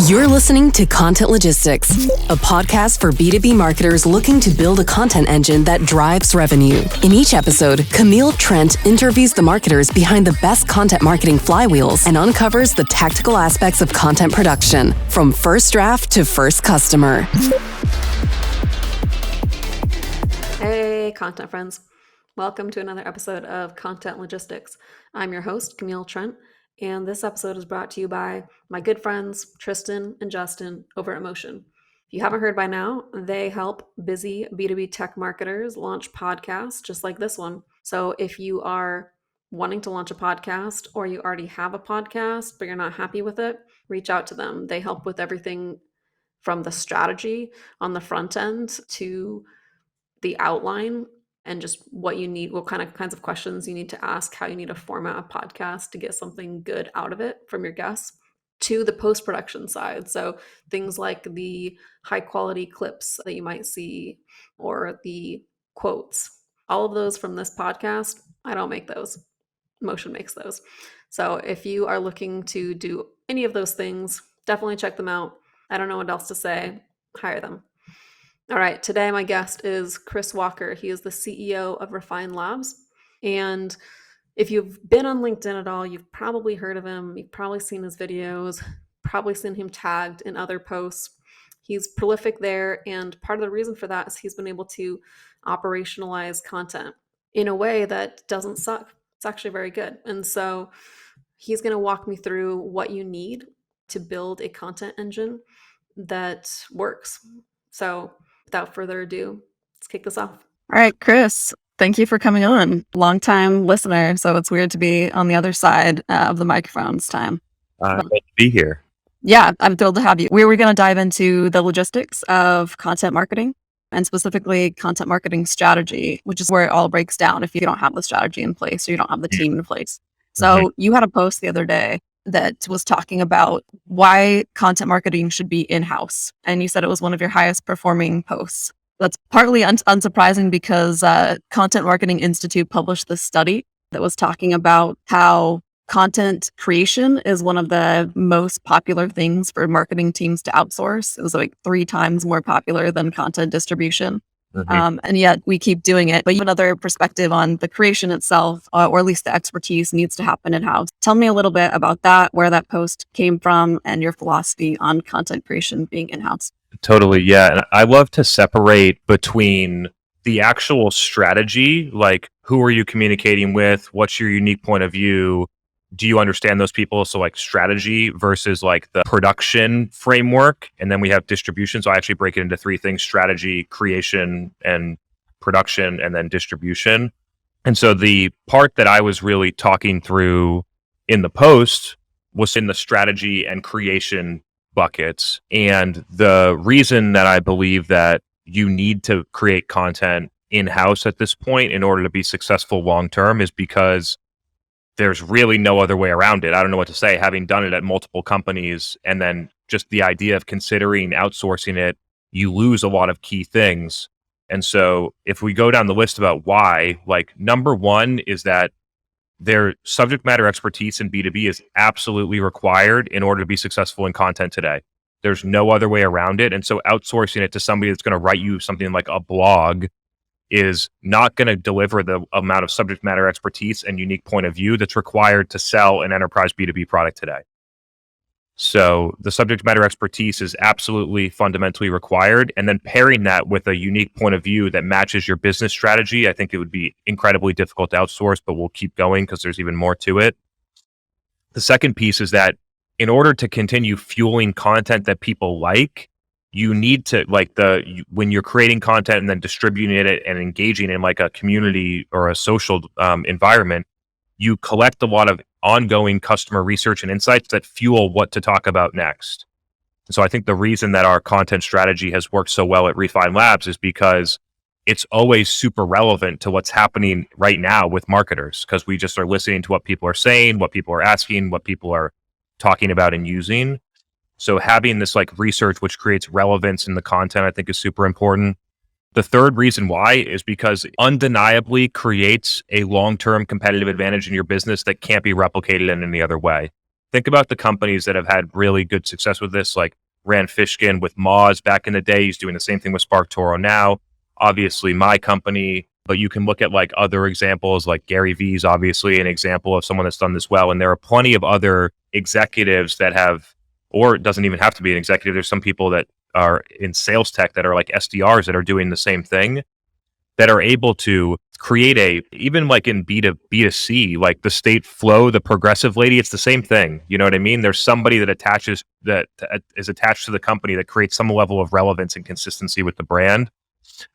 You're listening to Content Logistics, a podcast for B2B marketers looking to build a content engine that drives revenue. In each episode, Camille Trent interviews the marketers behind the best content marketing flywheels and uncovers the tactical aspects of content production, from first draft to first customer. Hey, content friends. Welcome to another episode of Content Logistics. I'm your host, Camille Trent, and this episode is brought to you by my good friends, Tristan and Justin over at Motion. If you haven't heard by now, they help busy B2B tech marketers launch podcasts just like this one. So if you are wanting to launch a podcast or you already have a podcast, but you're not happy with it, reach out to them. They help with everything from the strategy on the front end to the outline and just what you need, what kinds of questions you need to ask, how you need to format a podcast to get something good out of it from your guests, to the post-production side. So things like the high quality clips that you might see or the quotes, all of those from this podcast, I don't make those. Motion makes those. So if you are looking to do any of those things, definitely check them out. I don't know what else to say. Hire them. All right, today my guest is Chris Walker. He is the CEO of Refine Labs. And if you've been on LinkedIn at all, you've probably heard of him. You've probably seen his videos, probably seen him tagged in other posts. He's prolific there. And part of the reason for that is he's been able to operationalize content in a way that doesn't suck. It's actually very good. And so he's going to walk me through what you need to build a content engine that works. So without further ado, let's kick this off. All right, Chris, thank you for coming on. Longtime listener, so it's weird to be on the other side of the microphone this time. Great to be here. Yeah, I'm thrilled to have you. We're going to dive into the logistics of content marketing and specifically content marketing strategy, which is where it all breaks down if you don't have the strategy in place or you don't have the team in place. So you had a post the other day that was talking about why content marketing should be in-house. And you said it was one of your highest performing posts. That's partly unsurprising because Content Marketing Institute published this study that was talking about how content creation is one of the most popular things for marketing teams to outsource. It was like 3 times more popular than content distribution. And yet we keep doing it. But you have another perspective on the creation itself, or at least the expertise needs to happen in-house. Tell me a little bit about that, where that post came from, and your philosophy on content creation being in-house. Totally, yeah. And I love to separate between the actual strategy, like who are you communicating with? What's your unique point of view? Do you understand those people? So like strategy versus like the production framework. And then we have distribution. So I actually break it into 3 things: strategy, creation, and production, and then distribution. And so the part that I was really talking through in the post was in the strategy and creation buckets. And the reason that I believe that you need to create content in-house at this point in order to be successful long-term is because there's really no other way around it. I don't know what to say, having done it at multiple companies, and then just the idea of considering outsourcing it, you lose a lot of key things. And so if we go down the list about why, like number 1 is that their subject matter expertise in B2B is absolutely required in order to be successful in content today. There's no other way around it. And so outsourcing it to somebody that's going to write you something like a blog is not going to deliver the amount of subject matter expertise and unique point of view that's required to sell an enterprise B2B product today. So the subject matter expertise is absolutely fundamentally required. And then pairing that with a unique point of view that matches your business strategy, I think it would be incredibly difficult to outsource, but we'll keep going because there's even more to it. The second piece is that in order to continue fueling content that people like, you need to when you're creating content and then distributing it and engaging in like a community or a social environment, you collect a lot of ongoing customer research and insights that fuel what to talk about next. And so I think the reason that our content strategy has worked so well at Refine Labs is because it's always super relevant to what's happening right now with marketers, because we just are listening to what people are saying, what people are asking, what people are talking about and using. So having this like research, which creates relevance in the content, I think is super important. The third reason why is because it undeniably creates a long-term competitive advantage in your business that can't be replicated in any other way. Think about the companies that have had really good success with this, like Rand Fishkin with Moz back in the day. He's doing the same thing with SparkToro now. Obviously, my company, but you can look at like other examples, like Gary Vee's obviously an example of someone that's done this well. And there are plenty of other executives that have, or it doesn't even have to be an executive. There's some people that are in sales tech that are like SDRs that are doing the same thing, that are able to create even like in B2C, like the State Flow, the Progressive lady, it's the same thing. You know what I mean? There's somebody that is attached to the company that creates some level of relevance and consistency with the brand.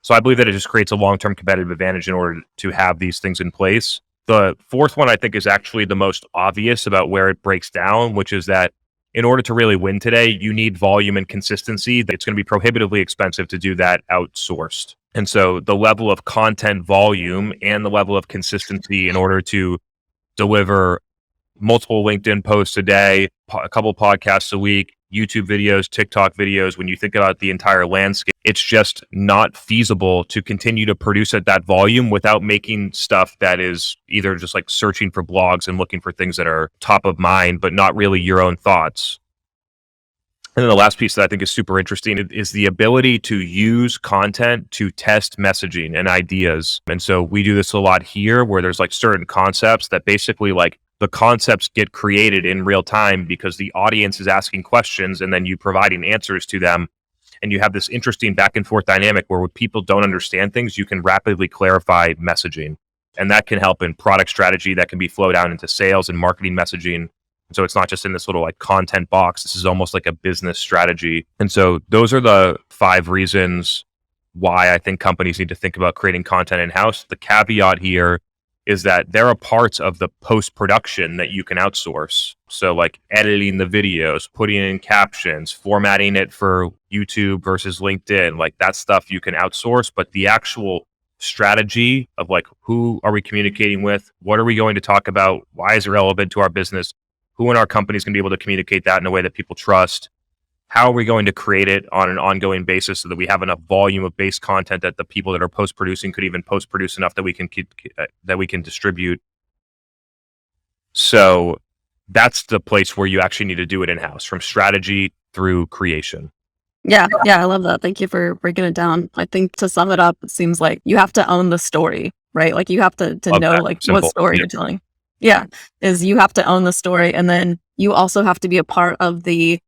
So I believe that it just creates a long-term competitive advantage in order to have these things in place. The fourth one I think is actually the most obvious about where it breaks down, which is that in order to really win today, you need volume and consistency. It's going to be prohibitively expensive to do that outsourced. And so the level of content volume and the level of consistency in order to deliver multiple LinkedIn posts a day, a couple podcasts a week, YouTube videos, TikTok videos, when you think about the entire landscape, it's just not feasible to continue to produce at that volume without making stuff that is either just like searching for blogs and looking for things that are top of mind, but not really your own thoughts. And then the last piece that I think is super interesting is the ability to use content to test messaging and ideas. And so we do this a lot here where there's like certain concepts that basically like the concepts get created in real time because the audience is asking questions and then you providing answers to them. And you have this interesting back and forth dynamic where when people don't understand things, you can rapidly clarify messaging. And that can help in product strategy, that can be flow down into sales and marketing messaging. So it's not just in this little like content box. This is almost like a business strategy. And so those are the 5 reasons why I think companies need to think about creating content in-house. The caveat here is that there are parts of the post-production that you can outsource. So like editing the videos, putting in captions, formatting it for YouTube versus LinkedIn, like that stuff you can outsource. But the actual strategy of like, who are we communicating with? What are we going to talk about? Why is it relevant to our business? Who in our company is going to be able to communicate that in a way that people trust? How are we going to create it on an ongoing basis so that we have enough volume of base content that the people that are post-producing could even post-produce enough that we can distribute? So that's the place where you actually need to do it in-house, from strategy through creation. Yeah, I love that. Thank you for breaking it down. I think to sum it up, it seems like you have to own the story, right? Like you have to know that. like Simple. what story you're telling. Yeah, is you have to own the story, and then you also have to be a part of the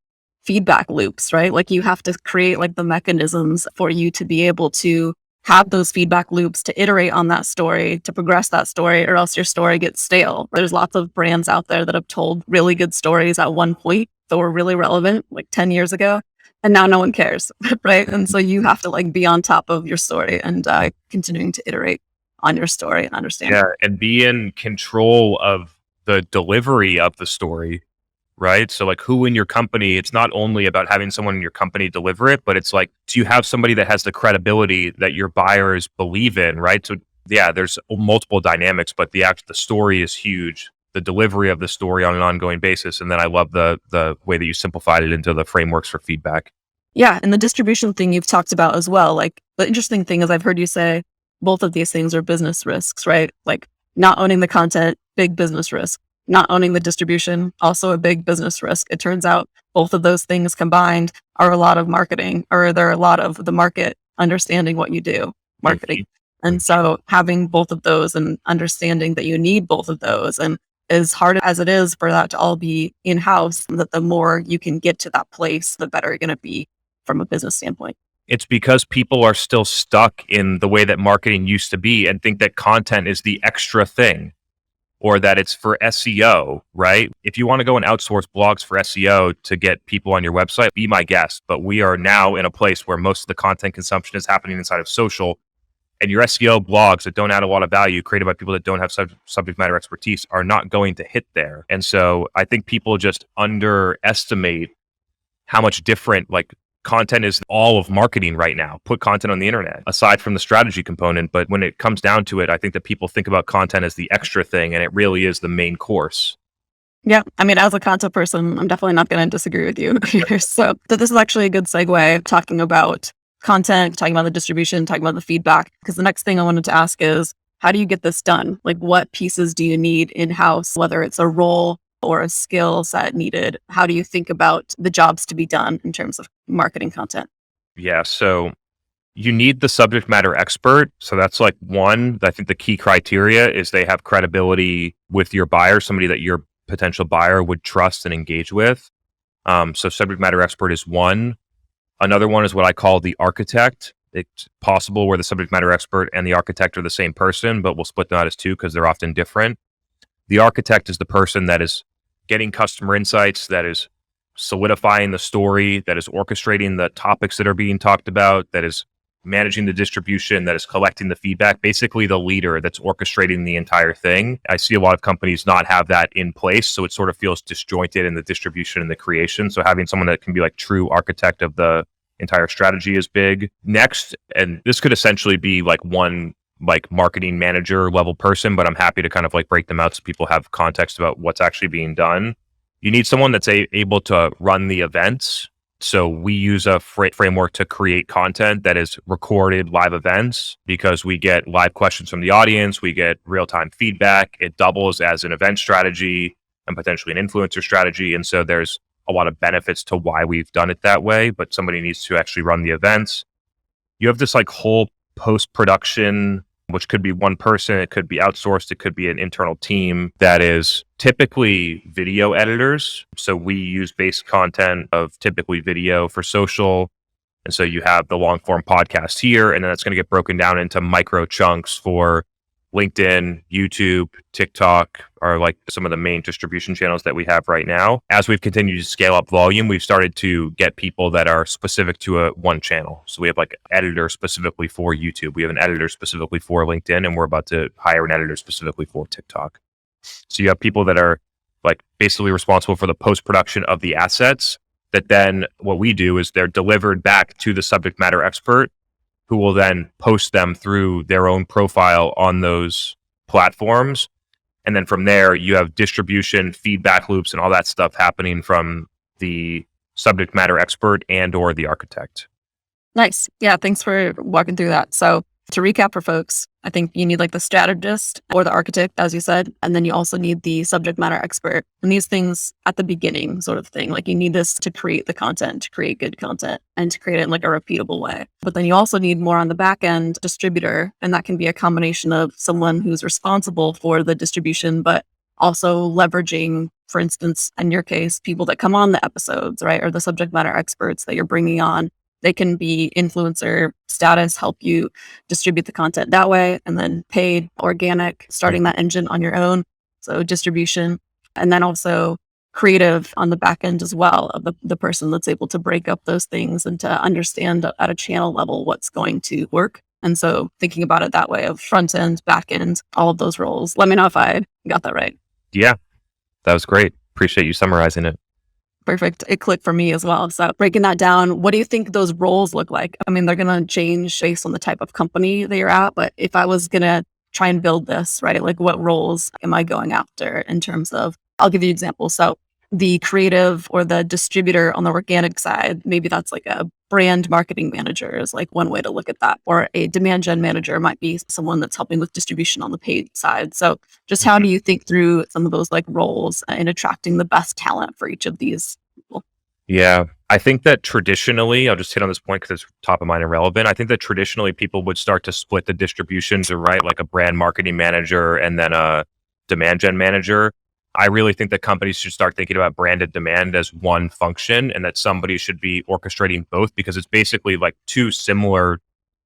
feedback loops, right? Like you have to create like the mechanisms for you to be able to have those feedback loops, to iterate on that story, to progress that story, or else your story gets stale. There's lots of brands out there that have told really good stories at one point that were really relevant like 10 years ago, and now no one cares, right? And so you have to like be on top of your story and continuing to iterate on your story and understand. Yeah, and be in control of the delivery of the story, right? So like who in your company, it's not only about having someone in your company deliver it, but it's like, do you have somebody that has the credibility that your buyers believe in, right? So yeah, there's multiple dynamics, but the story is huge. The delivery of the story on an ongoing basis. And then I love the way that you simplified it into the frameworks for feedback. Yeah, and the distribution thing you've talked about as well. Like the interesting thing is I've heard you say both of these things are business risks, right? Like not owning the content, big business risk. Not owning the distribution, also a big business risk. It turns out both of those things combined are a lot of marketing, or they're a lot of the market understanding what you do, marketing. And so having both of those and understanding that you need both of those, and as hard as it is for that to all be in-house, that the more you can get to that place, the better you're going to be from a business standpoint. It's because people are still stuck in the way that marketing used to be and think that content is the extra thing, or that it's for SEO, right? If you want to go and outsource blogs for SEO to get people on your website, be my guest. But we are now in a place where most of the content consumption is happening inside of social, and your SEO blogs that don't add a lot of value, created by people that don't have subject matter expertise, are not going to hit there. And so I think people just underestimate how much different like content is all of marketing right now. Put content on the internet aside from the strategy component. But when it comes down to it, I think that people think about content as the extra thing, and it really is the main course. Yeah. I mean, as a content person, I'm definitely not going to disagree with you here. So this is actually a good segue, talking about content, talking about the distribution, talking about the feedback, because the next thing I wanted to ask is, how do you get this done? Like what pieces do you need in-house, whether it's a role or a skill set needed, how do you think about the jobs to be done in terms of marketing content? Yeah. So you need the subject matter expert. So that's like one. I think the key criteria is they have credibility with your buyer, somebody that your potential buyer would trust and engage with. So subject matter expert is one. Another one is what I call the architect. It's possible where the subject matter expert and the architect are the same person, but we'll split them out as two because they're often different. The architect is the person that is getting customer insights, that is solidifying the story, that is orchestrating the topics that are being talked about, that is managing the distribution, that is collecting the feedback, basically the leader that's orchestrating the entire thing. I see a lot of companies not have that in place, so it sort of feels disjointed in the distribution and the creation. So having someone that can be like true architect of the entire strategy is big. Next, and this could essentially be like one like marketing manager level person, but I'm happy to kind of like break them out so people have context about what's actually being done. You need someone that's able to run the events. So we use a framework to create content that is recorded live events because we get live questions from the audience. We get real-time feedback. It doubles as an event strategy and potentially an influencer strategy. And so there's a lot of benefits to why we've done it that way, but somebody needs to actually run the events. You have this like whole post-production, which could be one person, it could be outsourced, it could be an internal team that is typically video editors. So we use base content of typically video for social. And so you have the long form podcast here, and then it's going to get broken down into micro chunks for LinkedIn, YouTube, TikTok are like some of the main distribution channels that we have right now. As we've continued to scale up volume, we've started to get people that are specific to one channel. So we have like an editor specifically for YouTube. We have an editor specifically for LinkedIn, and we're about to hire an editor specifically for TikTok. So you have people that are like basically responsible for the post-production of the assets that then what we do is they're delivered back to the subject matter expert who will then post them through their own profile on those platforms. And then from there, you have distribution, feedback loops, and all that stuff happening from the subject matter expert and or the architect. Nice. Yeah, thanks for walking through that. So to recap for folks, I think you need like the strategist or the architect, as you said, and then you also need the subject matter expert. And these things at the beginning sort of thing, like you need this to create the content, to create good content and to create it in like a repeatable way. But then you also need more on the back end distributor. And that can be a combination of someone who's responsible for the distribution, but also leveraging, for instance, in your case, people that come on the episodes, right? Or the subject matter experts that you're bringing on. They can be influencer status, help you distribute the content that way, and then paid, organic, starting that engine on your own. So distribution, and then also creative on the back end as well of the person that's able to break up those things and to understand at a channel level what's going to work. And so thinking about it that way of front end, back end, all of those roles. Let me know if I got that right. Yeah, that was great. Appreciate you summarizing it. Perfect. It clicked for me as well. So breaking that down, what do you think those roles look like? I mean, they're going to change based on the type of company that you're at. But if I was going to try and build this, right, like what roles am I going after in terms of, I'll give you an example. So the creative or the distributor on the organic side, maybe that's like a brand marketing manager is like one way to look at that. Or a demand gen manager might be someone that's helping with distribution on the paid side. So just how do you think through some of those like roles in attracting the best talent for each of these people? Yeah, I think that traditionally, I'll just hit on this point because it's top of mind and relevant. I think that traditionally people would start to split the distribution to right like a brand marketing manager and then a demand gen manager. I really think that companies should start thinking about branded demand as one function and that somebody should be orchestrating both because it's basically like two similar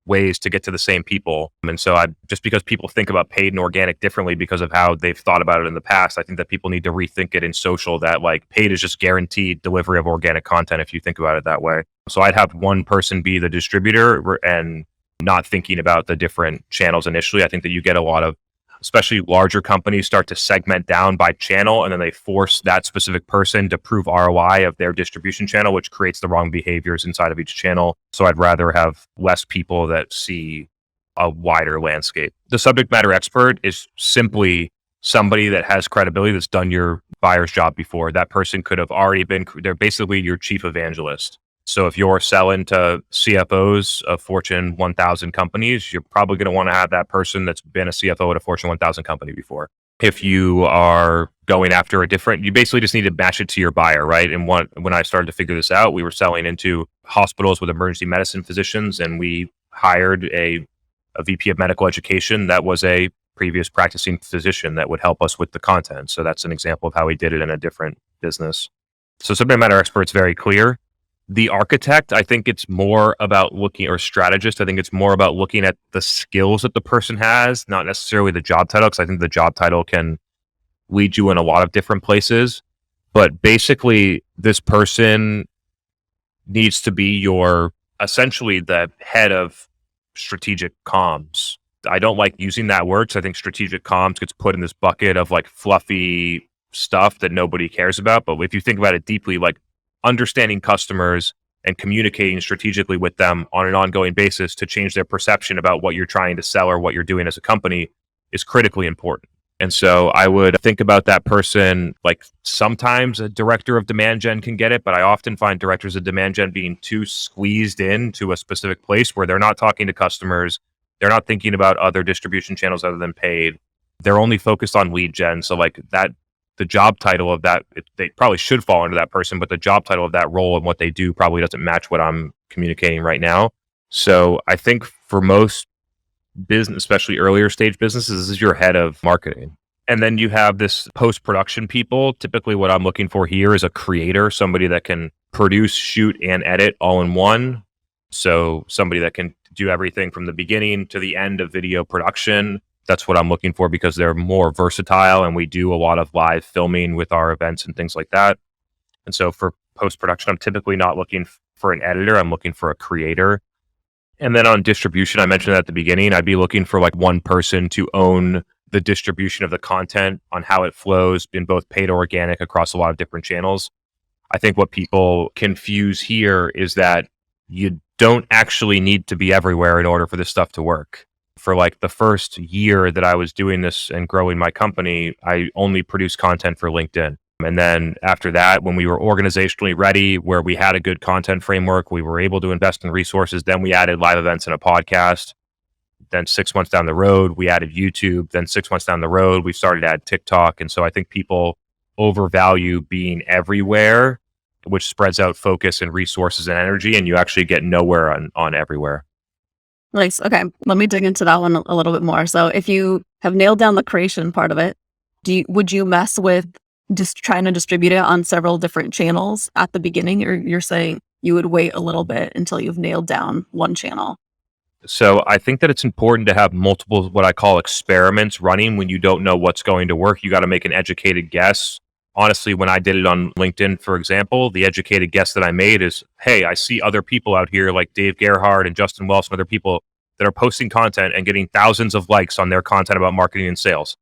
ways to get to the same people. And so just because people think about paid and organic differently because of how they've thought about it in the past, I think that people need to rethink it in social that like paid is just guaranteed delivery of organic content if you think about it that way. So I'd have one person be the distributor and not thinking about the different channels initially. I think that you get a lot of especially larger companies start to segment down by channel and then they force that specific person to prove ROI of their distribution channel, which creates the wrong behaviors inside of each channel. So I'd rather have less people that see a wider landscape. The subject matter expert is simply somebody that has credibility that's done your buyer's job before. That person could have already been, they're basically your chief evangelist. So if you're selling to CFOs of Fortune 1000 companies, you're probably going to want to have that person that's been a CFO at a Fortune 1000 company before. If you are going after you basically just need to match it to your buyer, right? And when I started to figure this out, we were selling into hospitals with emergency medicine physicians, and we hired a VP of medical education that was a previous practicing physician that would help us with the content. So that's an example of how we did it in a different business. So subject matter expert's very clear. The architect, I think it's more about or strategist, I think it's more about looking at the skills that the person has, not necessarily the job title, because I think the job title can lead you in a lot of different places. But basically, this person needs to be essentially the head of strategic comms. I don't like using that word because I think strategic comms gets put in this bucket of like fluffy stuff that nobody cares about. But if you think about it deeply, like understanding customers and communicating strategically with them on an ongoing basis to change their perception about what you're trying to sell or what you're doing as a company is critically important. And so I would think about that person, like sometimes a director of demand gen can get it, but I often find directors of demand gen being too squeezed into a specific place where they're not talking to customers. They're not thinking about other distribution channels other than paid. They're only focused on lead gen. So like that, the job title of that, they probably should fall into that person, but the job title of that role and what they do probably doesn't match what I'm communicating right now. So I think for most business, especially earlier stage businesses, this is your head of marketing. And then you have this post-production people. Typically what I'm looking for here is a creator, somebody that can produce, shoot, and edit all in one. So somebody that can do everything from the beginning to the end of video production. That's what I'm looking for because they're more versatile and we do a lot of live filming with our events and things like that. And so for post-production, I'm typically not looking for an editor. I'm looking for a creator. And then on distribution, I mentioned at the beginning, I'd be looking for like one person to own the distribution of the content on how it flows in both paid or organic across a lot of different channels. I think what people confuse here is that you don't actually need to be everywhere in order for this stuff to work. For like the first year that I was doing this and growing my company, I only produced content for LinkedIn. And then after that, when we were organizationally ready, where we had a good content framework, we were able to invest in resources. Then we added live events and a podcast. Then 6 months down the road, we added YouTube. Then 6 months down the road, we started to add TikTok. And so I think people overvalue being everywhere, which spreads out focus and resources and energy, and you actually get nowhere on everywhere. Nice. Okay. Let me dig into that one a little bit more. So if you have nailed down the creation part of it, would you mess with just trying to distribute it on several different channels at the beginning, or you're saying you would wait a little bit until you've nailed down one channel? So I think that it's important to have multiple, what I call experiments running when you don't know what's going to work. You got to make an educated guess. Honestly, when I did it on LinkedIn, for example, the educated guess that I made is, hey, I see other people out here like Dave Gerhardt and Justin Welsh and other people that are posting content and getting thousands of likes on their content about marketing and sales.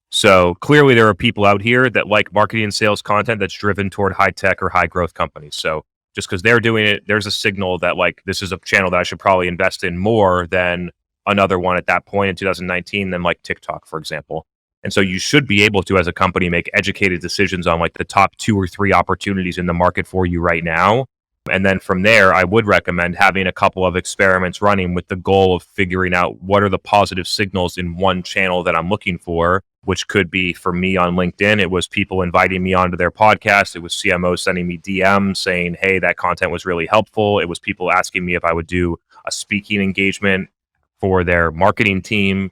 So clearly there are people out here that like marketing and sales content that's driven toward high tech or high growth companies. So just because they're doing it, there's a signal that like this is a channel that I should probably invest in more than another one at that point in 2019 than like TikTok, for example. And so you should be able to, as a company, make educated decisions on like the top 2 or 3 opportunities in the market for you right now. And then from there, I would recommend having a couple of experiments running with the goal of figuring out what are the positive signals in one channel that I'm looking for, which could be, for me on LinkedIn, it was people inviting me onto their podcast. It was CMOs sending me DMs saying, hey, that content was really helpful. It was people asking me if I would do a speaking engagement for their marketing team.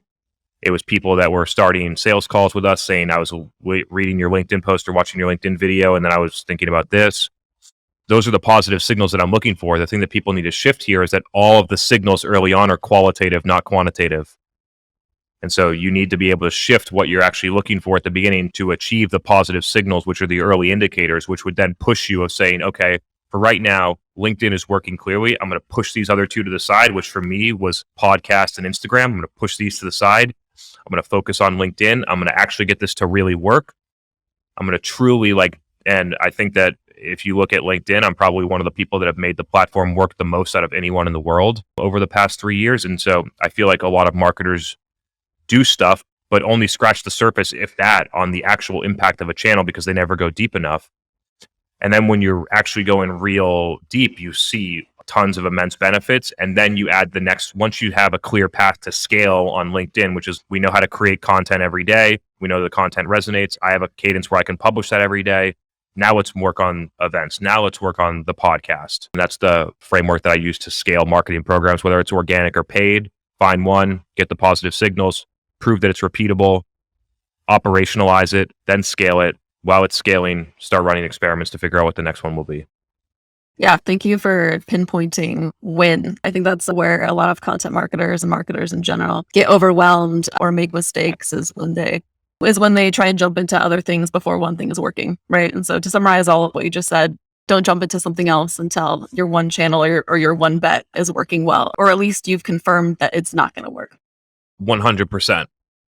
It was people that were starting sales calls with us saying, I was reading your LinkedIn post or watching your LinkedIn video, and then I was thinking about this. Those are the positive signals that I'm looking for. The thing that people need to shift here is that all of the signals early on are qualitative, not quantitative. And so you need to be able to shift what you're actually looking for at the beginning to achieve the positive signals, which are the early indicators, which would then push you of saying, okay, for right now, LinkedIn is working clearly. I'm going to push these other 2 to the side, which for me was podcast and Instagram. I'm going to push these to the side. I'm going to focus on LinkedIn. I'm going to actually get this to really work. I'm going to truly and I think that if you look at LinkedIn, I'm probably one of the people that have made the platform work the most out of anyone in the world over the past 3 years. And so I feel like a lot of marketers do stuff, but only scratch the surface, if that, on the actual impact of a channel because they never go deep enough. And then when you're actually going real deep, you see tons of immense benefits. And then you add the next, once you have a clear path to scale on LinkedIn, which is we know how to create content every day. We know the content resonates. I have a cadence where I can publish that every day. Now let's work on events. Now let's work on the podcast. And that's the framework that I use to scale marketing programs, whether it's organic or paid. Find one, get the positive signals, prove that it's repeatable, operationalize it, then scale it. While it's scaling, start running experiments to figure out what the next one will be. Yeah, thank you for pinpointing when. I think that's where a lot of content marketers and marketers in general get overwhelmed or make mistakes is when they try and jump into other things before one thing is working, right? And so to summarize all of what you just said, don't jump into something else until your one channel or your one bet is working well, or at least you've confirmed that it's not going to work. 100%.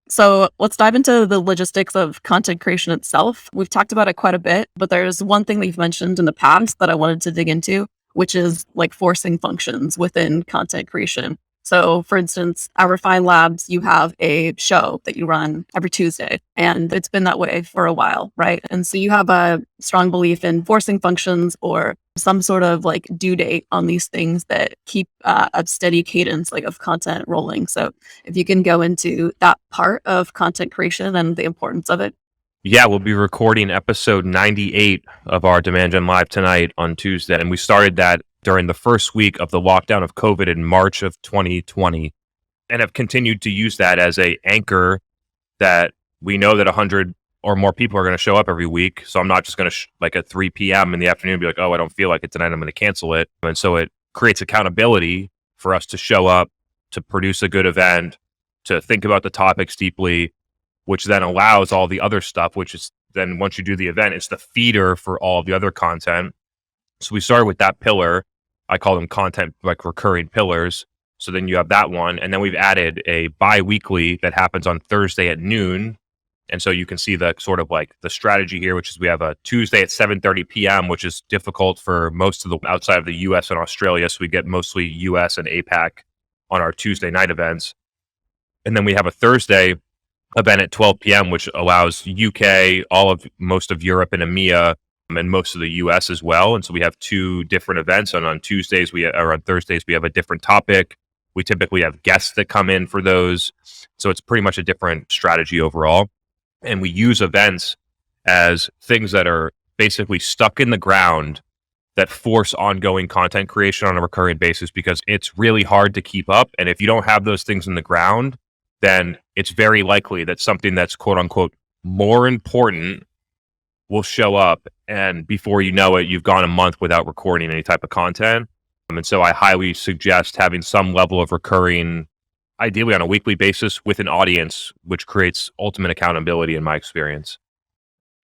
So let's dive into the logistics of content creation itself. We've talked about it quite a bit, but there's one thing that you've mentioned in the past that I wanted to dig into, which is like forcing functions within content creation. So for instance, at Refine Labs, you have a show that you run every Tuesday, and it's been that way for a while, right? And so you have a strong belief in forcing functions or some sort of like due date on these things that keep a steady cadence like of content rolling. So if you can go into that part of content creation and the importance of it. Yeah, we'll be recording episode 98 of our Demand Gen Live tonight on Tuesday. And we started that during the first week of the lockdown of COVID in March of 2020, and have continued to use that as a anchor that we know that 100 or more people are going to show up every week. So I'm not just going to like at 3 p.m. in the afternoon be like, oh, I don't feel like it tonight, I'm going to cancel it. And so it creates accountability for us to show up, to produce a good event, to think about the topics deeply, which then allows all the other stuff, which is then once you do the event, it's the feeder for all of the other content. So we started with that pillar. I call them content, like recurring pillars. So then you have that one. And then we've added a bi-weekly that happens on Thursday at noon. And so you can see the sort of like the strategy here, which is we have a Tuesday at 7:30 p.m., which is difficult for most of the outside of the US and Australia. So we get mostly US and APAC on our Tuesday night events. And then we have a Thursday event at 12 p.m., which allows UK, most of Europe and EMEA, and most of the US as well. And so we have two different events. And on Thursdays, we have a different topic. We typically have guests that come in for those. So it's pretty much a different strategy overall. And we use events as things that are basically stuck in the ground that force ongoing content creation on a recurring basis, because it's really hard to keep up. And if you don't have those things in the ground, then it's very likely that something that's quote unquote more important will show up. And before you know it, you've gone a month without recording any type of content. And so I highly suggest having some level of recurring, ideally on a weekly basis with an audience, which creates ultimate accountability in my experience.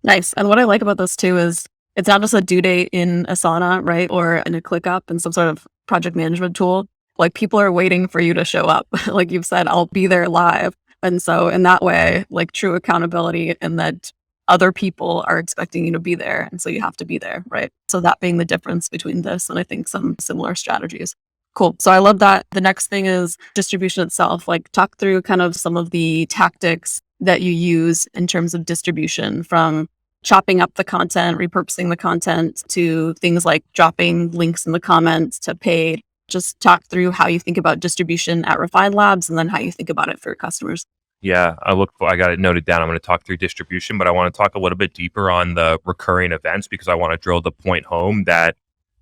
Nice. And what I like about this too is it's not just a due date in Asana, right? Or in a ClickUp and some sort of project management tool. Like people are waiting for you to show up. Like you've said, I'll be there live. And so in that way, like true accountability, and that other people are expecting you to be there. And so you have to be there, right? So that being the difference between this and I think some similar strategies. Cool. So I love that. The next thing is distribution itself. Like talk through kind of some of the tactics that you use in terms of distribution, from chopping up the content, repurposing the content, to things like dropping links in the comments, to paid. Just talk through how you think about distribution at Refine Labs and then how you think about it for your customers. Yeah, I got it noted down. I'm going to talk through distribution, but I want to talk a little bit deeper on the recurring events, because I want to drill the point home that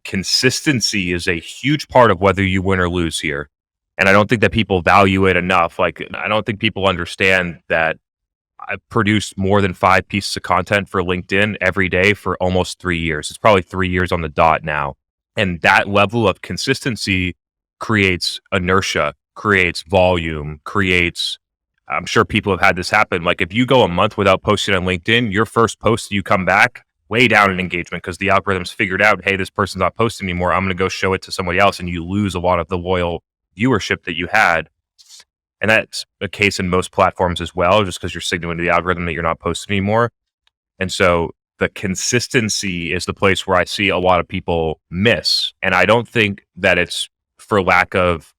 consistency is a huge part of whether you win or lose here. And I don't think that people value it enough. Like, I don't think people understand that I've produced more than 5 pieces of content for LinkedIn every day for almost 3 years. It's probably 3 years on the dot now. And that level of consistency creates inertia, creates volume, I'm sure people have had this happen. Like if you go a month without posting on LinkedIn, your first post, you come back way down in engagement because the algorithm's figured out, hey, this person's not posting anymore. I'm going to go show it to somebody else. And you lose a lot of the loyal viewership that you had. And that's a case in most platforms as well, just because you're signaling to the algorithm that you're not posting anymore. And so the consistency is the place where I see a lot of people miss. And I don't think that it's for lack of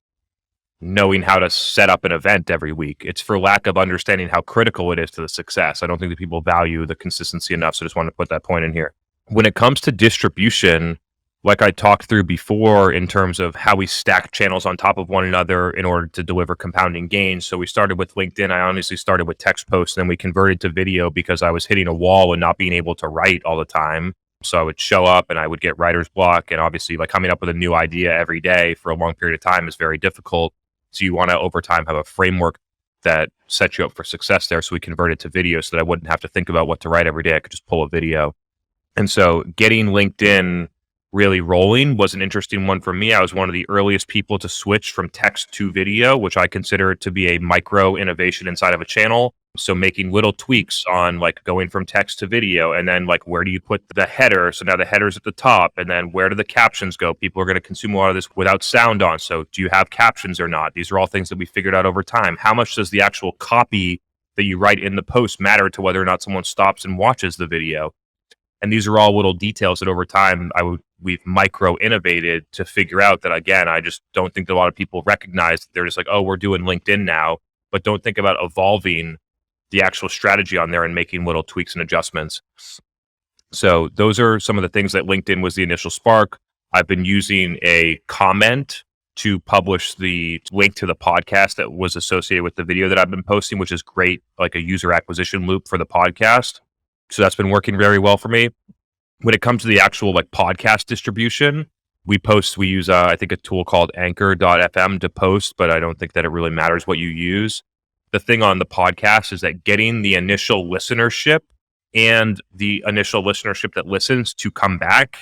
knowing how to set up an event every week. It's for lack of understanding how critical it is to the success. I don't think that people value the consistency enough. So I just want to put that point in here. When it comes to distribution, like I talked through before in terms of how we stack channels on top of one another in order to deliver compounding gains. So we started with LinkedIn. I honestly started with text posts, and then we converted to video because I was hitting a wall and not being able to write all the time. So I would show up and I would get writer's block. And obviously, like coming up with a new idea every day for a long period of time is very difficult. So you want to, over time, have a framework that sets you up for success there. So we converted to video so that I wouldn't have to think about what to write every day. I could just pull a video. And so getting LinkedIn really rolling was an interesting one for me. I was one of the earliest people to switch from text to video, which I consider to be a micro innovation inside of a channel. So making little tweaks on like going from text to video, and then like where do you put the header? So now the header's at the top, and then where do the captions go? People are going to consume a lot of this without sound on. So do you have captions or not? These are all things that we figured out over time. How much does the actual copy that you write in the post matter to whether or not someone stops and watches the video? And these are all little details that over time we've micro innovated to figure out that, again, I just don't think that a lot of people recognize that they're just like, oh, we're doing LinkedIn now, but don't think about evolving the actual strategy on there and making little tweaks and adjustments. So those are some of the things that LinkedIn was the initial spark. I've been using a comment to publish the link to the podcast that was associated with the video that I've been posting, which is great, like a user acquisition loop for the podcast. So that's been working very well for me. When it comes to the actual like podcast distribution, we use I think a tool called anchor.fm to post, but I don't think that it really matters what you use. The thing on the podcast is that getting the initial listenership and the initial listenership that listens to come back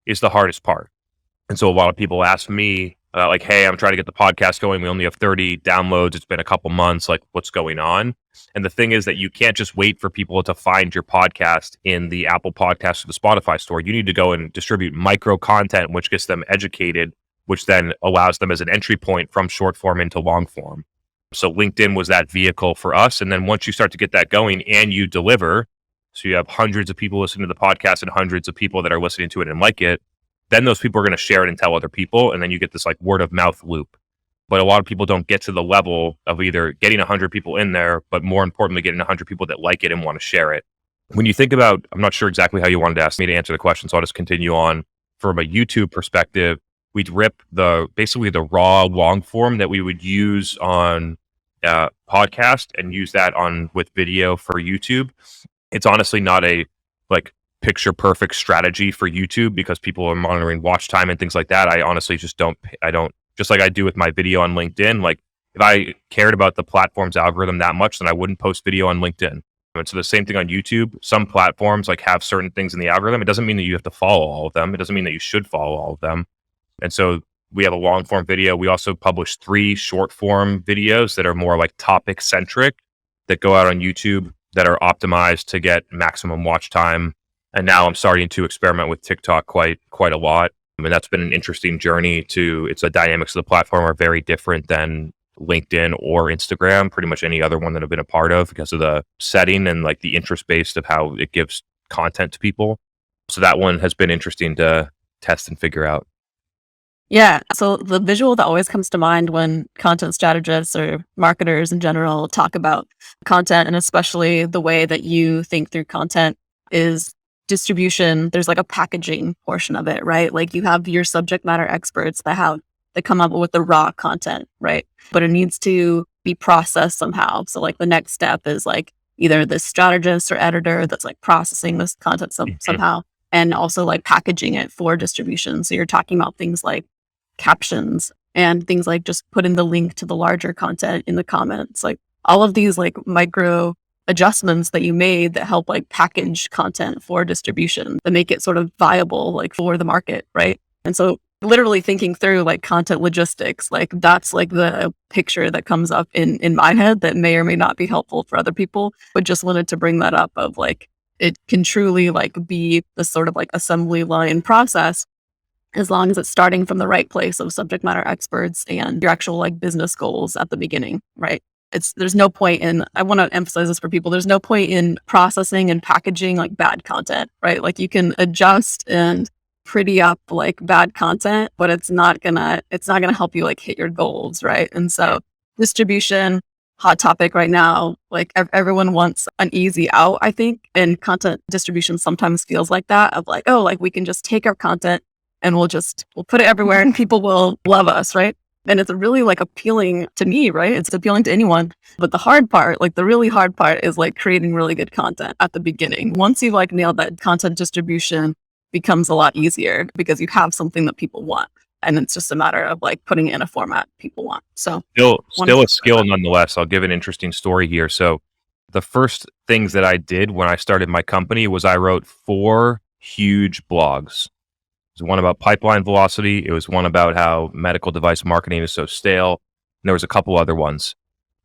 is the hardest part. And so a lot of people ask me, like, hey, I'm trying to get the podcast going. We only have 30 downloads. It's been a couple months. Like, what's going on? And the thing is that you can't just wait for people to find your podcast in the Apple Podcast or the Spotify store. You need to go and distribute micro content, which gets them educated, which then allows them as an entry point from short form into long form. So LinkedIn was that vehicle for us. And then once you start to get that going and you deliver, so you have hundreds of people listening to the podcast and hundreds of people that are listening to it and like it, then those people are going to share it and tell other people. And then you get this like word of mouth loop. But a lot of people don't get to the level of either getting 100 people in there, but more importantly, getting 100 people that like it and want to share it. When you think about, I'm not sure exactly how you wanted to ask me to answer the question, so I'll just continue on. From a YouTube perspective, we'd rip basically the raw long form that we would use on podcast and use that with video for YouTube. It's honestly not a like picture perfect strategy for YouTube because people are monitoring watch time and things like that. I honestly just don't, just like I do with my video on LinkedIn. Like if I cared about the platform's algorithm that much, then I wouldn't post video on LinkedIn. And so the same thing on YouTube. Some platforms like have certain things in the algorithm. It doesn't mean that you have to follow all of them. It doesn't mean that you should follow all of them. And so we have a long form video. We also publish 3 short form videos that are more like topic centric that go out on YouTube that are optimized to get maximum watch time. And now I'm starting to experiment with TikTok quite a lot. I mean, that's been an interesting journey it's the dynamics of the platform are very different than LinkedIn or Instagram, pretty much any other one that I've been a part of because of the setting and like the interest based of how it gives content to people. So that one has been interesting to test and figure out. Yeah. So the visual that always comes to mind when content strategists or marketers in general talk about content, and especially the way that you think through content, is distribution. There's like a packaging portion of it, right? Like you have your subject matter experts that come up with the raw content, right? But it needs to be processed somehow. So like the next step is like either the strategist or editor that's like processing this content somehow, and also like packaging it for distribution. So you're talking about things like captions and things like just putting the link to the larger content in the comments, like all of these like micro adjustments that you made that help like package content for distribution that make it sort of viable like for the market, right? And so literally thinking through like content logistics, like that's like the picture that comes up in my head that may or may not be helpful for other people, but just wanted to bring that up of like it can truly like be the sort of like assembly line process as long as it's starting from the right place of subject matter experts and your actual like business goals at the beginning, right? There's no point in, I want to emphasize this for people, there's no point in processing and packaging like bad content, right? Like you can adjust and pretty up like bad content, but it's not gonna help you like hit your goals, right? And so distribution, hot topic right now, like everyone wants an easy out, I think, and content distribution sometimes feels like that of like, oh, like we can just take our content and we'll put it everywhere and people will love us, right? And it's really like appealing to me, right? It's appealing to anyone. But the hard part, like the really hard part is like creating really good content at the beginning. Once you like nail that, content distribution becomes a lot easier because you have something that people want. And it's just a matter of like putting it in a format people want. So still a skill nonetheless. I'll give an interesting story here. So the first things that I did when I started my company was I wrote 4 huge blogs. It was one about pipeline velocity. It was one about how medical device marketing is so stale. And there was a couple other ones.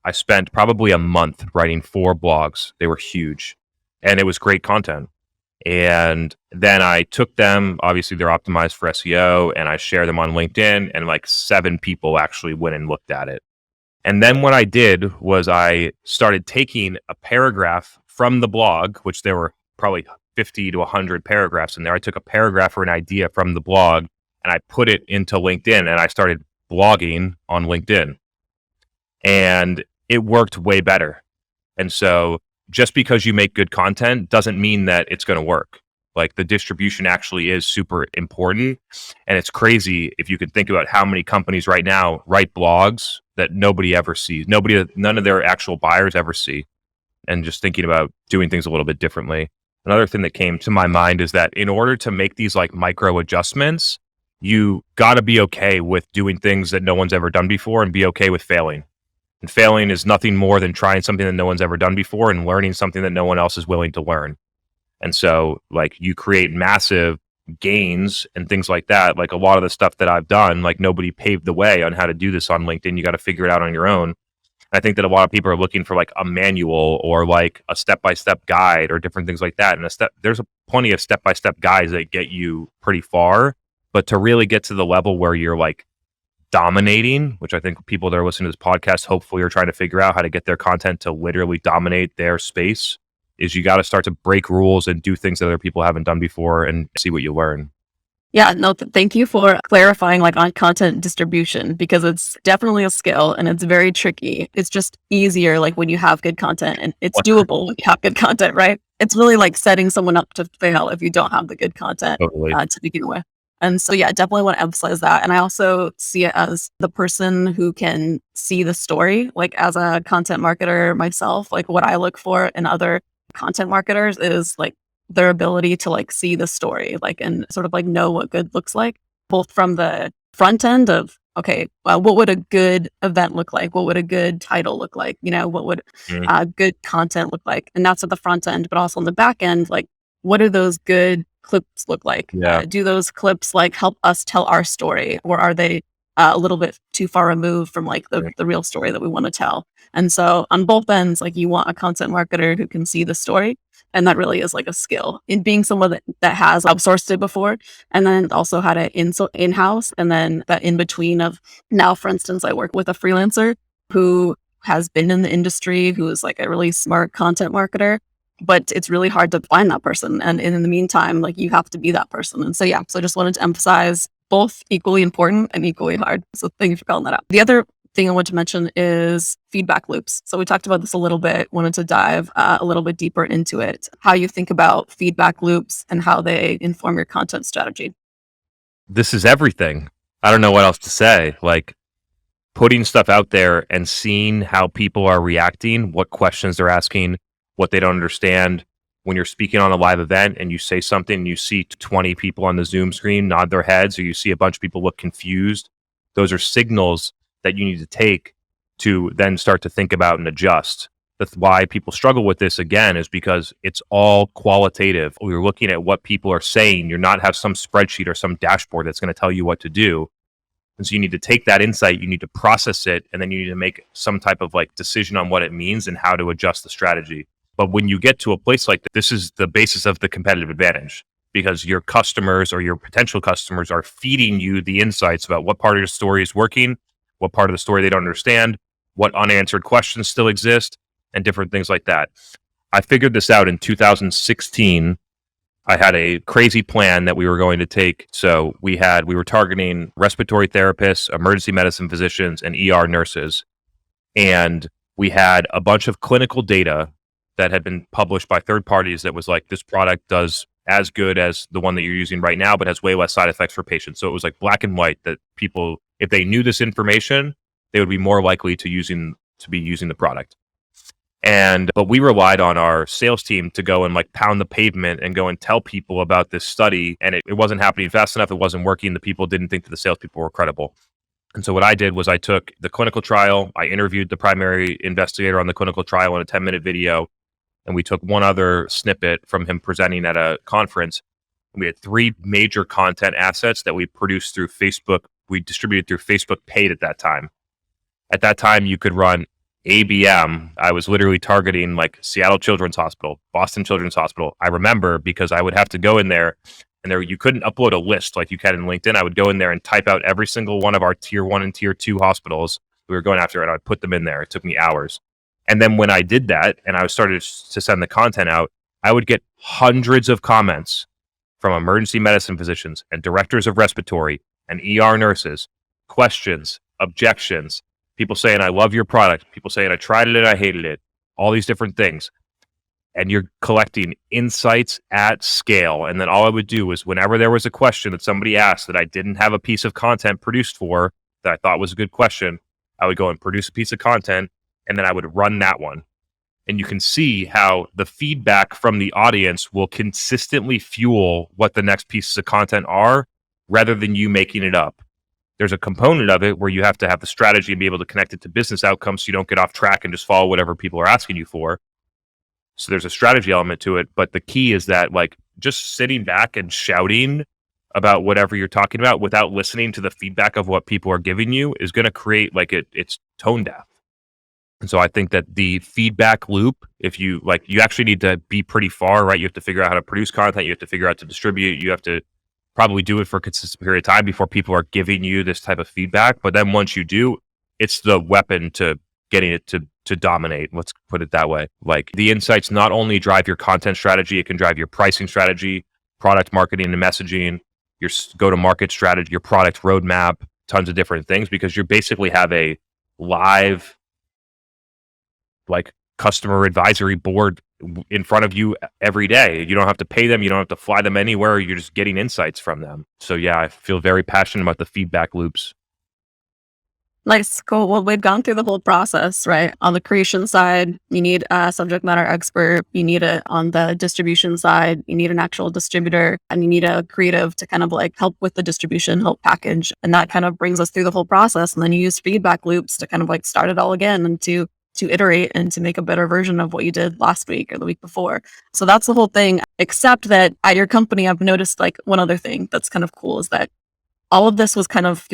I spent probably a month writing 4 blogs. They were huge and it was great content. And then I took them, obviously they're optimized for SEO, and I share them on LinkedIn, and like 7 people actually went and looked at it. And then what I did was I started taking a paragraph from the blog, which there were probably 50 to 100 paragraphs in there. I took a paragraph or an idea from the blog and I put it into LinkedIn, and I started blogging on LinkedIn. And it worked way better. And so just because you make good content doesn't mean that it's going to work. Like the distribution actually is super important. And it's crazy if you could think about how many companies right now write blogs that nobody ever sees. None of their actual buyers ever see. And just thinking about doing things a little bit differently. Another thing that came to my mind is that in order to make these like micro adjustments, you got to be okay with doing things that no one's ever done before and be okay with failing. And failing is nothing more than trying something that no one's ever done before and learning something that no one else is willing to learn. And so like you create massive gains and things like that. Like a lot of the stuff that I've done, like nobody paved the way on how to do this on LinkedIn. You got to figure it out on your own. I think that a lot of people are looking for like a manual or like a step-by-step guide or different things like that. And there's plenty of step-by-step guides that get you pretty far, but to really get to the level where you're like dominating, which I think people that are listening to this podcast hopefully are trying to figure out how to get their content to literally dominate their space, is you got to start to break rules and do things that other people haven't done before and see what you learn. Yeah, no, thank you for clarifying like on content distribution, because it's definitely a skill and it's very tricky. It's just easier like when you have good content, and it's doable when you have good content, right? It's really like setting someone up to fail if you don't have the good content to begin with. And so, yeah, definitely want to emphasize that. And I also see it as the person who can see the story. Like as a content marketer myself, like what I look for in other content marketers is like their ability to like see the story, like, and sort of like know what good looks like, both from the front end of, okay, well, what would a good event look like? What would a good title look like? You know, what would good content look like? And that's at the front end, but also on the back end, like, what do those good clips look like? Yeah. Do those clips like help us tell our story, or are they a little bit too far removed from like the real story that we want to tell? And so on both ends, like you want a content marketer who can see the story. And that really is like a skill in being someone that has outsourced it before, and then also had it in-house, and then that in between of now, for instance, I work with a freelancer who has been in the industry, who is like a really smart content marketer, but it's really hard to find that person. And in the meantime, like you have to be that person. And so, yeah, so I just wanted to emphasize both equally important and equally hard. So thank you for calling that out. The other thing I want to mention is feedback loops. So we talked about this a little bit, wanted to dive a little bit deeper into it, how you think about feedback loops and how they inform your content strategy. This is everything. I don't know what else to say. Like putting stuff out there and seeing how people are reacting, what questions they're asking, what they don't understand. When you're speaking on a live event and you say something and you see 20 people on the Zoom screen nod their heads, or you see a bunch of people look confused, those are signals that you need to take to then start to think about and adjust. That's why people struggle with this again, is because it's all qualitative. You're looking at what people are saying. You're not have some spreadsheet or some dashboard that's going to tell you what to do. And so you need to take that insight, you need to process it, and then you need to make some type of like decision on what it means and how to adjust the strategy. But when you get to a place like this is the basis of the competitive advantage, because your customers or your potential customers are feeding you the insights about what part of your story is working, what part of the story they don't understand, what unanswered questions still exist, and different things like that. I figured this out in 2016. I had a crazy plan that we were going to take. So we were targeting respiratory therapists, emergency medicine physicians, and ER nurses. And we had a bunch of clinical data that had been published by third parties that was like, this product does as good as the one that you're using right now, but has way less side effects for patients. So it was like black and white that people, if they knew this information, they would be more likely to be using the product. But we relied on our sales team to go and like pound the pavement and go and tell people about this study. And it wasn't happening fast enough. It wasn't working. The people didn't think that the salespeople were credible. And so what I did was I took the clinical trial, I interviewed the primary investigator on the clinical trial in a 10-minute video, and we took one other snippet from him presenting at a conference. We had 3 major content assets that we produced through Facebook. We distributed through Facebook Paid at that time. At that time, you could run ABM. I was literally targeting like Seattle Children's Hospital, Boston Children's Hospital. I remember because I would have to go in there, and there you couldn't upload a list like you can in LinkedIn. I would go in there and type out every single one of our tier 1 and tier 2 hospitals we were going after, and I'd put them in there. It took me hours. And then when I did that and I started to send the content out, I would get hundreds of comments from emergency medicine physicians and directors of respiratory and ER nurses, questions, objections, people saying, I love your product, people saying, I tried it and I hated it, all these different things. And you're collecting insights at scale. And then all I would do was whenever there was a question that somebody asked that I didn't have a piece of content produced for that I thought was a good question, I would go and produce a piece of content, and then I would run that one. And you can see how the feedback from the audience will consistently fuel what the next pieces of content are rather than you making it up. There's a component of it where you have to have the strategy and be able to connect it to business outcomes so you don't get off track and just follow whatever people are asking you for. So there's a strategy element to it. But the key is that like just sitting back and shouting about whatever you're talking about without listening to the feedback of what people are giving you is going to create like it's tone deaf. And so I think that the feedback loop, if you like, you actually need to be pretty far, right? You have to figure out how to produce content. You have to figure out how to distribute. You have to probably do it for a consistent period of time before people are giving you this type of feedback. But then once you do, it's the weapon to getting it to dominate. Let's put it that way. Like the insights not only drive your content strategy, it can drive your pricing strategy, product marketing and messaging, your go-to-market strategy, your product roadmap, tons of different things, because you basically have a live like customer advisory board in front of you every day. You don't have to pay them. You don't have to fly them anywhere. You're just getting insights from them. So yeah, I feel very passionate about the feedback loops. Nice, cool. Well, we've gone through the whole process, right? On the creation side, you need a subject matter expert. You need it on the distribution side. You need an actual distributor, and you need a creative to kind of like help with the distribution, help package. And that kind of brings us through the whole process. And then you use feedback loops to kind of like start it all again and to iterate and to make a better version of what you did last week or the week before. So that's the whole thing. Except that at your company, I've noticed like one other thing that's kind of cool is that all of this was kind of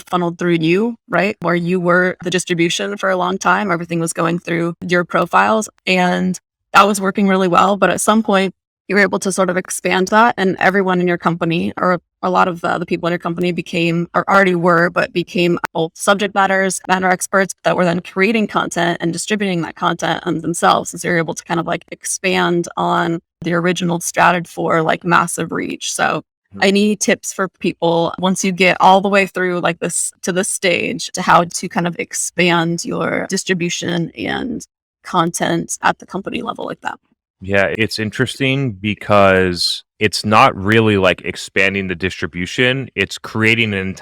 funneled through you, right? Where you were the distribution for a long time. Everything was going through your profiles, and that was working really well. But at some point, you were able to sort of expand that, and everyone in your company, or a lot of the people in your company became both subject matter experts that were then creating content and distributing that content themselves. And so you're able to kind of like expand on the original strategy for like massive reach. So any tips for people once you get all the way through like this to this stage to how to kind of expand your distribution and content at the company level like that? Yeah, it's interesting because it's not really like expanding the distribution. It's creating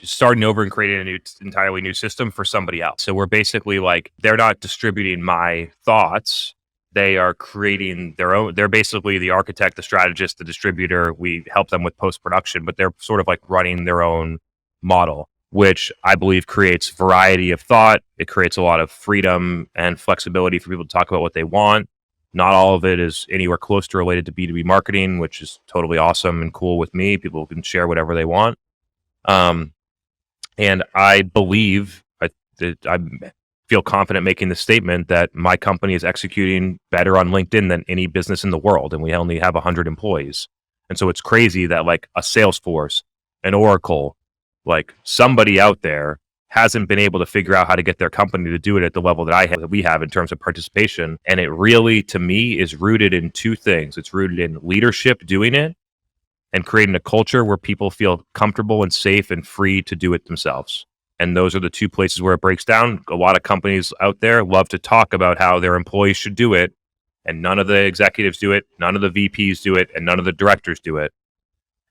starting over and creating an entirely new system for somebody else. So we're basically like, they're not distributing my thoughts. They are creating their own. They're basically the architect, the strategist, the distributor. We help them with post-production, but they're sort of like running their own model, which I believe creates variety of thought. It creates a lot of freedom and flexibility for people to talk about what they want. Not all of it is anywhere close to related to B2B marketing, which is totally awesome and cool with me. People can share whatever they want. And I believe I feel confident making the statement that my company is executing better on LinkedIn than any business in the world. And we only have 100 employees. And so it's crazy that like a Salesforce, an Oracle, like somebody out there hasn't been able to figure out how to get their company to do it at the level that we have in terms of participation. And it really, to me, is rooted in 2 things. It's rooted in leadership doing it and creating a culture where people feel comfortable and safe and free to do it themselves. And those are the 2 places where it breaks down. A lot of companies out there love to talk about how their employees should do it. and none of the executives do it, none of the VPs do it, and none of the directors do it.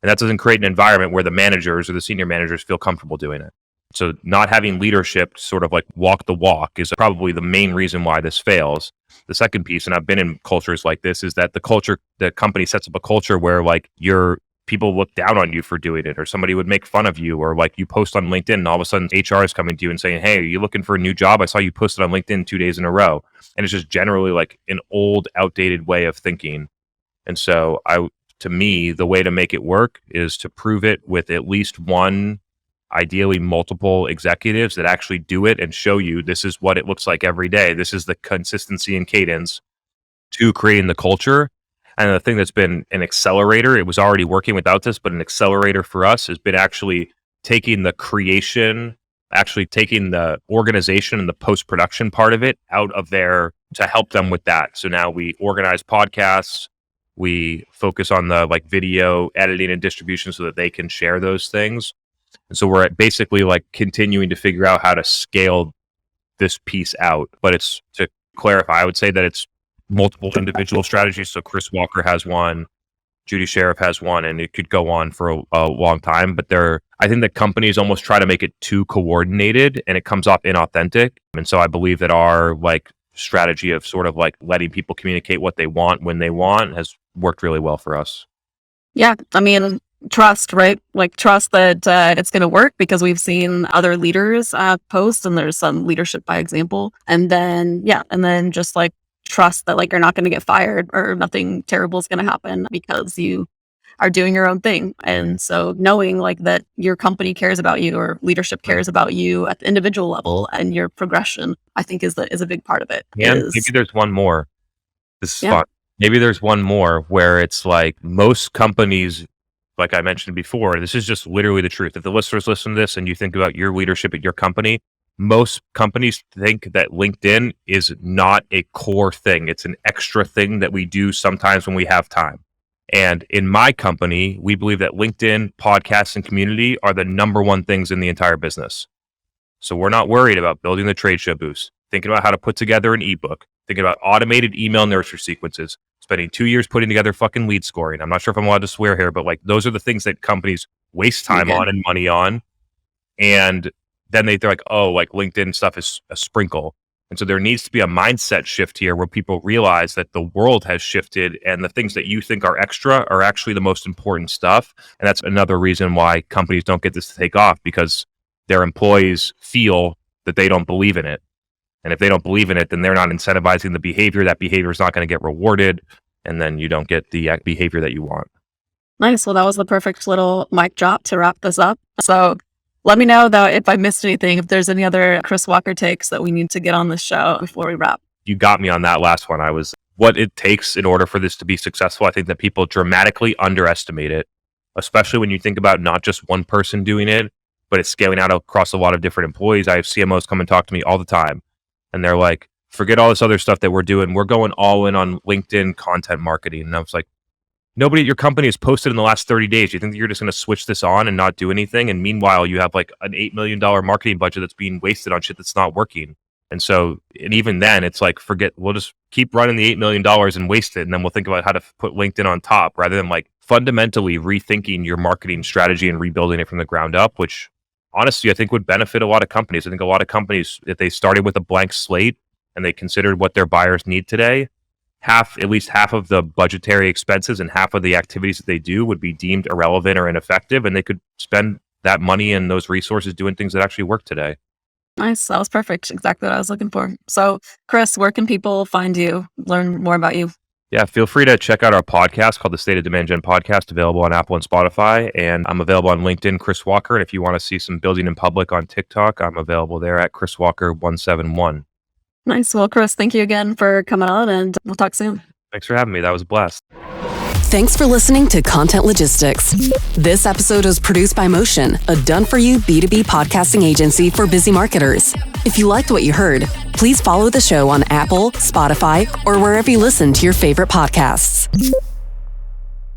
And that doesn't create an environment where the managers or the senior managers feel comfortable doing it. So not having leadership sort of like walk the walk is probably the main reason why this fails. The second piece, and I've been in cultures like this, is that the company sets up a culture where like people look down on you for doing it, or somebody would make fun of you, or like you post on LinkedIn and all of a sudden HR is coming to you and saying, hey, are you looking for a new job? I saw you posted on LinkedIn 2 days in a row. And it's just generally like an old, outdated way of thinking. And so to me, the way to make it work is to prove it with at least one, ideally multiple executives that actually do it and show you this is what it looks like every day. This is the consistency and cadence to creating the culture. And the thing that's been an accelerator, it was already working without this, but an accelerator for us has been actually taking the organization and the post-production part of it out of there to help them with that. So now we organize podcasts, we focus on the like video editing and distribution so that they can share those things. And so we're basically like continuing to figure out how to scale this piece out. But it's, to clarify, I would say that it's multiple individual strategies. So Chris Walker has one, Judy Sheriff has one, and it could go on for a long time. But I think that companies almost try to make it too coordinated and it comes off inauthentic. And so I believe that our like strategy of sort of like letting people communicate what they want when they want has worked really well for us. Yeah. I mean, trust, right? Like trust that it's going to work, because we've seen other leaders post, and there's some leadership by example. And then just like trust that like you're not going to get fired or nothing terrible is going to happen because you are doing your own thing. And so knowing like that your company cares about you, or leadership cares about you at the individual level, and your progression, I think is a big part of it. And maybe there's one more. This is fun. Maybe there's one more where it's like most companies, like I mentioned before, this is just literally the truth. If the listeners listen to this and you think about your leadership at your company, most companies think that LinkedIn is not a core thing. It's an extra thing that we do sometimes when we have time. And in my company, we believe that LinkedIn, podcasts, and community are the number one things in the entire business. So we're not worried about building the trade show booths, thinking about how to put together an ebook, thinking about automated email nurture sequences, spending 2 years putting together fucking lead scoring. I'm not sure if I'm allowed to swear here, but like those are the things that companies waste time on and money on. And then they're like, oh, like LinkedIn stuff is a sprinkle. And so there needs to be a mindset shift here where people realize that the world has shifted and the things that you think are extra are actually the most important stuff. And that's another reason why companies don't get this to take off, because their employees feel that they don't believe in it. And if they don't believe in it, then they're not incentivizing the behavior. That behavior is not going to get rewarded. And then you don't get the behavior that you want. Nice. Well, that was the perfect little mic drop to wrap this up. So let me know though if I missed anything, if there's any other Chris Walker takes that we need to get on this show before we wrap. You got me on that last one. What it takes in order for this to be successful. I think that people dramatically underestimate it, especially when you think about not just one person doing it, but it's scaling out across a lot of different employees. I have CMOs come and talk to me all the time. And they're like, forget all this other stuff that we're doing. We're going all in on LinkedIn content marketing. And I was like, nobody at your company has posted in the last 30 days. You think that you're just going to switch this on and not do anything? And meanwhile, you have like an $8 million marketing budget that's being wasted on shit that's not working. And so, and even then it's like, we'll just keep running the $8 million and waste it. And then we'll think about how to put LinkedIn on top, rather than like fundamentally rethinking your marketing strategy and rebuilding it from the ground up, which honestly, I think would benefit a lot of companies. I think a lot of companies, if they started with a blank slate and they considered what their buyers need today, at least half of the budgetary expenses and half of the activities that they do would be deemed irrelevant or ineffective, and they could spend that money and those resources doing things that actually work today. Nice. That was perfect. Exactly what I was looking for. So, Chris, where can people find you, learn more about you? Yeah, feel free to check out our podcast called the State of Demand Gen Podcast, available on Apple and Spotify. And I'm available on LinkedIn, Chris Walker. And if you want to see some building in public on TikTok, I'm available there at Chris Walker 171. Nice. Well, Chris, thank you again for coming on, and we'll talk soon. Thanks for having me. That was a blast. Thanks for listening to Content Logistics. This episode was produced by Motion, a done-for-you B2B podcasting agency for busy marketers. If you liked what you heard, please follow the show on Apple, Spotify, or wherever you listen to your favorite podcasts.